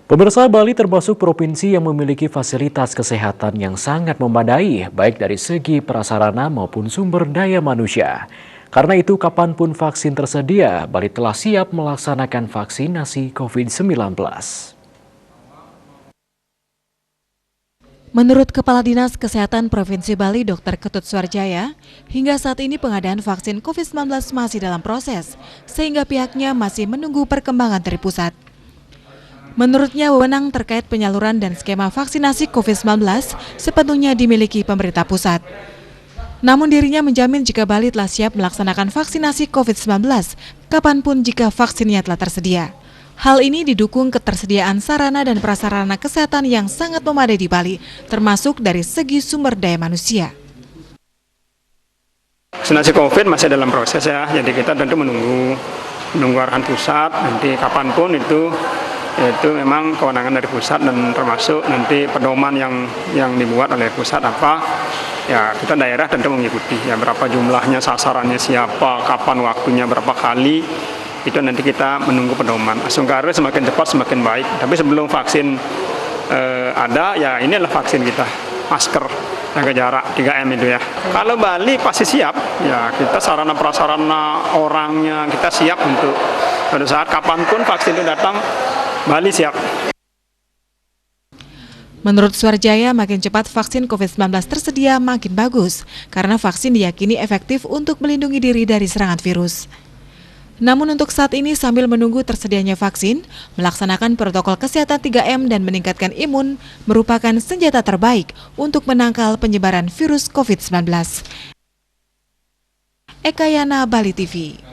Pemirsa, Bali termasuk provinsi yang memiliki fasilitas kesehatan yang sangat memadai, baik dari segi prasarana maupun sumber daya manusia. Karena itu, kapanpun vaksin tersedia, Bali telah siap melaksanakan vaksinasi COVID-19. Menurut Kepala Dinas Kesehatan Provinsi Bali, Dr. Ketut Suarjaya, hingga saat ini pengadaan vaksin COVID-19 masih dalam proses, sehingga pihaknya masih menunggu perkembangan dari pusat. Menurutnya, wewenang terkait penyaluran dan skema vaksinasi COVID-19 sepenuhnya dimiliki pemerintah pusat. Namun dirinya menjamin jika Bali telah siap melaksanakan vaksinasi COVID-19, kapanpun jika vaksinnya telah tersedia. Hal ini didukung ketersediaan sarana dan prasarana kesehatan yang sangat memadai di Bali, termasuk dari segi sumber daya manusia. Vaksinasi COVID masih dalam proses ya, jadi kita tentu menunggu arahan pusat, nanti kapanpun itu memang kewenangan dari pusat dan termasuk nanti pedoman yang dibuat oleh pusat apa, ya kita daerah tentu mengikuti ya berapa jumlahnya, sasarannya siapa, kapan waktunya, berapa kali. Itu nanti kita menunggu pedoman. Asungkara semakin cepat semakin baik. Tapi sebelum vaksin ada, ya ini adalah vaksin kita. Masker, jaga jarak, 3M itu ya. Kalau Bali pasti siap, ya kita sarana prasarana orangnya, kita siap untuk pada saat kapanpun vaksin itu datang, Bali siap. Menurut Suarjaya, makin cepat vaksin COVID-19 tersedia makin bagus, karena vaksin diyakini efektif untuk melindungi diri dari serangan virus. Namun untuk saat ini sambil menunggu tersedianya vaksin, melaksanakan protokol kesehatan 3M dan meningkatkan imun merupakan senjata terbaik untuk menangkal penyebaran virus COVID-19. Eka Yana, Bali TV.